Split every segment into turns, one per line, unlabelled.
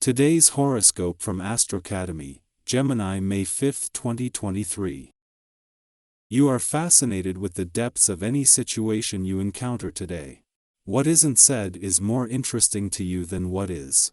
Today's horoscope from Astrocademy, Gemini May 5, 2023. You are fascinated with the depths of any situation you encounter today. What isn't said is more interesting to you than what is.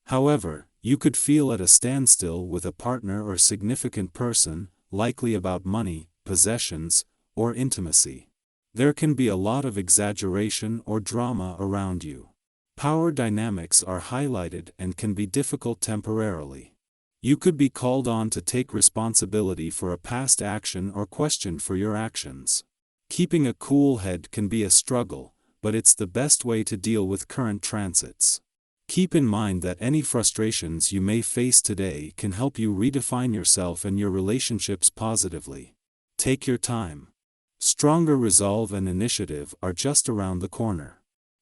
However, you could feel at a standstill with a partner or significant person, likely about money, possessions, or intimacy. There can be a lot of exaggeration or drama around you. Power dynamics are highlighted and can be difficult temporarily. You could be called on to take responsibility for a past action or questioned for your actions. Keeping a cool head can be a struggle, but it's the best way to deal with current transits. Keep in mind that any frustrations you may face today can help you redefine yourself and your relationships positively. Take your time. Stronger resolve and initiative are just around the corner.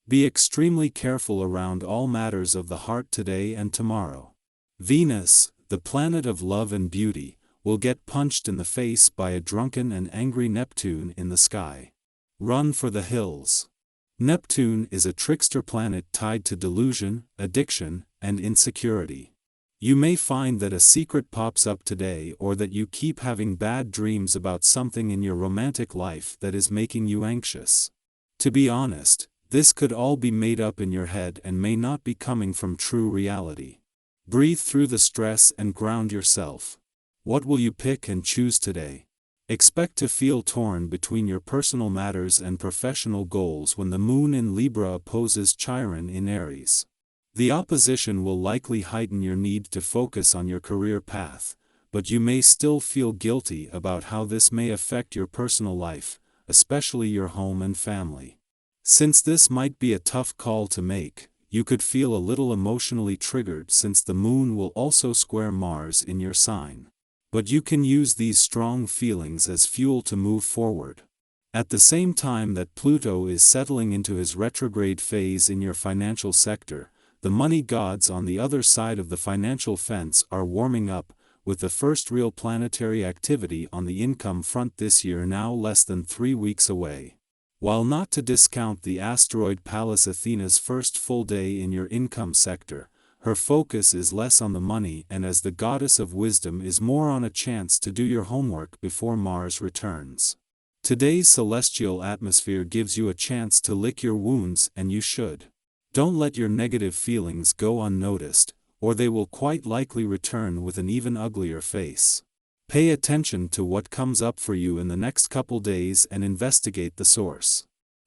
Be extremely careful around all matters of the heart today and tomorrow. Venus, the planet of love and beauty, will get punched in the face by a drunken and angry Neptune in the sky. Run for the hills. Neptune is a trickster planet tied to delusion, addiction, and insecurity. You may find that a secret pops up today or that you keep having bad dreams about something in your romantic life that is making you anxious. To be honest, this could all be made up in your head and may not be coming from true reality. Breathe through the stress and ground yourself. What will you pick and choose today? Expect to feel torn between your personal matters and professional goals when the moon in Libra opposes Chiron in Aries. The opposition will likely heighten your need to focus on your career path, but you may still feel guilty about how this may affect your personal life, especially your home and family. Since this might be a tough call to make, you could feel a little emotionally triggered since the moon will also square Mars in your sign. But you can use these strong feelings as fuel to move forward. At the same time that Pluto is settling into his retrograde phase in your financial sector, the money gods on the other side of the financial fence are warming up, with the first real planetary activity on the income front this year now less than 3 weeks away. While not to discount the asteroid Pallas Athena's first full day in your income sector, her focus is less on the money and as the goddess of wisdom is more on a chance to do your homework before Mars returns. Today's celestial atmosphere gives you a chance to lick your wounds, and you should. Don't let your negative feelings go unnoticed, or they will quite likely return with an even uglier face. Pay attention to what comes up for you in the next couple days and investigate the source.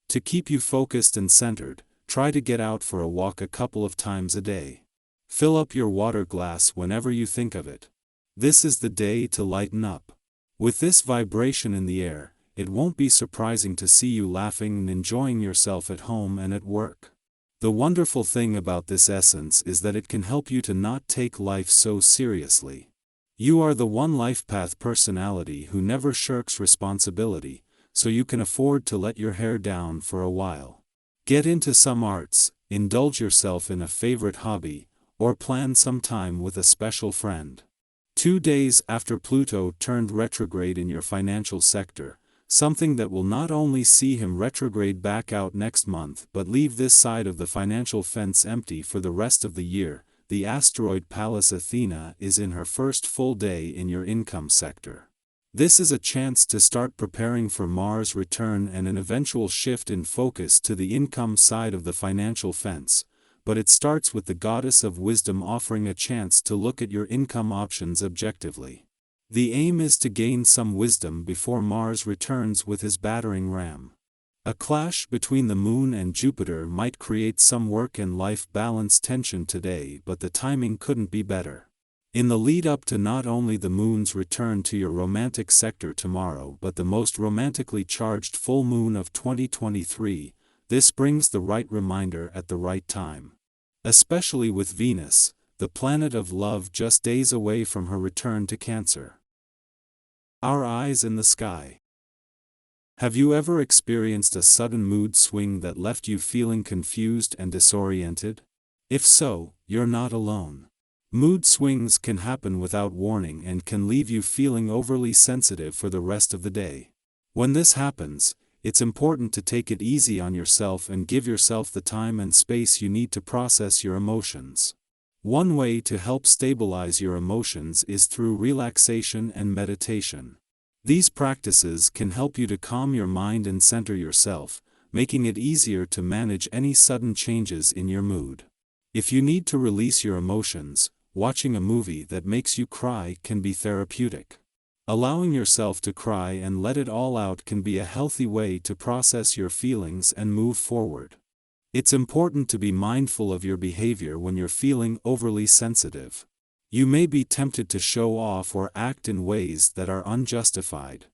To keep you focused and centered, try to get out for a walk a couple of times a day. Fill up your water glass whenever you think of it. This is the day to lighten up. With this vibration in the air, it won't be surprising to see you laughing and enjoying yourself at home and at work. The wonderful thing about this essence is that it can help you to not take life so seriously. You are the one life path personality who never shirks responsibility, so you can afford to let your hair down for a while. Get into some arts, indulge yourself in a favorite hobby, or plan some time with a special friend. 2 days after Pluto turned retrograde in your financial sector, something that will not only see him retrograde back out next month but leave this side of the financial fence empty for the rest of the year, the asteroid Pallas Athena is in her first full day in your income sector. This is a chance to start preparing for Mars' return and an eventual shift in focus to the income side of the financial fence, but it starts with the goddess of wisdom offering a chance to look at your income options objectively. The aim is to gain some wisdom before Mars returns with his battering ram. A clash between the Moon and Jupiter might create some work and life balance tension today, but the timing couldn't be better. In the lead up to not only the Moon's return to your romantic sector tomorrow but the most romantically charged full moon of 2023, this brings the right reminder at the right time. Especially with Venus, the planet of love, just days away from her return to Cancer. Our eyes in the sky. Have you ever experienced a sudden mood swing that left you feeling confused and disoriented? If so, you're not alone. Mood swings can happen without warning and can leave you feeling overly sensitive for the rest of the day. When this happens, it's important to take it easy on yourself and give yourself the time and space you need to process your emotions. One way to help stabilize your emotions is through relaxation and meditation. These practices can help you to calm your mind and center yourself, making it easier to manage any sudden changes in your mood. If you need to release your emotions, watching a movie that makes you cry can be therapeutic. Allowing yourself to cry and let it all out can be a healthy way to process your feelings and move forward. It's important to be mindful of your behavior when you're feeling overly sensitive. You may be tempted to show off or act in ways that are unjustified.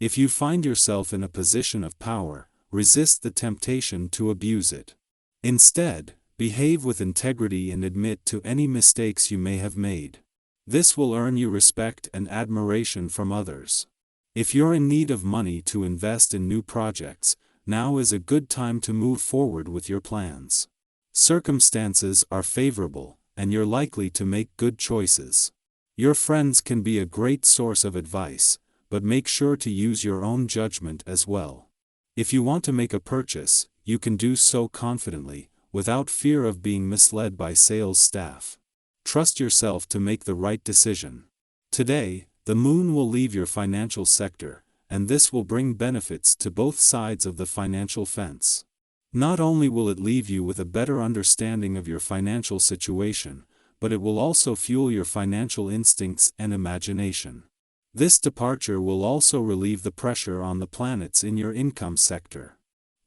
If you find yourself in a position of power, resist the temptation to abuse it. Instead, behave with integrity and admit to any mistakes you may have made. This will earn you respect and admiration from others. If you're in need of money to invest in new projects, now is a good time to move forward with your plans. Circumstances are favorable, and you're likely to make good choices. Your friends can be a great source of advice, but make sure to use your own judgment as well. If you want to make a purchase, you can do so confidently, without fear of being misled by sales staff. Trust yourself to make the right decision. Today, the moon will leave your financial sector, and this will bring benefits to both sides of the financial fence. Not only will it leave you with a better understanding of your financial situation, but it will also fuel your financial instincts and imagination. This departure will also relieve the pressure on the planets in your income sector.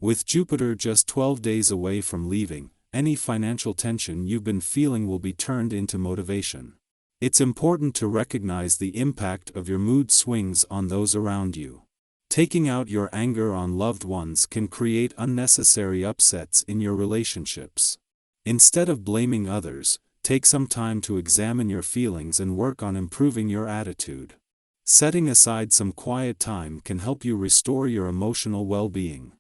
With Jupiter just 12 days away from leaving, any financial tension you've been feeling will be turned into motivation. It's important to recognize the impact of your mood swings on those around you. Taking out your anger on loved ones can create unnecessary upsets in your relationships. Instead of blaming others, take some time to examine your feelings and work on improving your attitude. Setting aside some quiet time can help you restore your emotional well-being.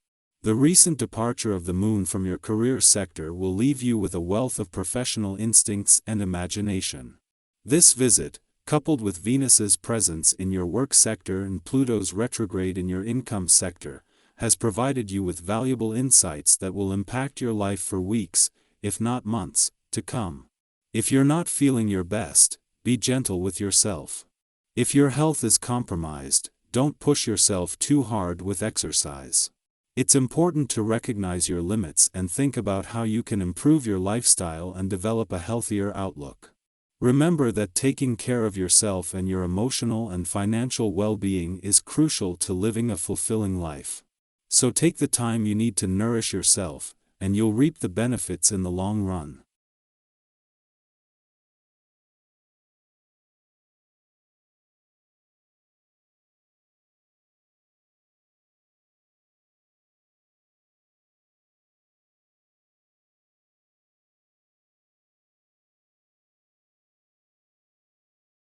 The recent departure of the moon from your career sector will leave you with a wealth of professional instincts and imagination. This visit, coupled with Venus's presence in your work sector and Pluto's retrograde in your income sector, has provided you with valuable insights that will impact your life for weeks, if not months, to come. If you're not feeling your best, be gentle with yourself. If your health is compromised, don't push yourself too hard with exercise. It's important to recognize your limits and think about how you can improve your lifestyle and develop a healthier outlook. Remember that taking care of yourself and your emotional and financial well-being is crucial to living a fulfilling life. So take the time you need to nourish yourself, and you'll reap the benefits in the long run.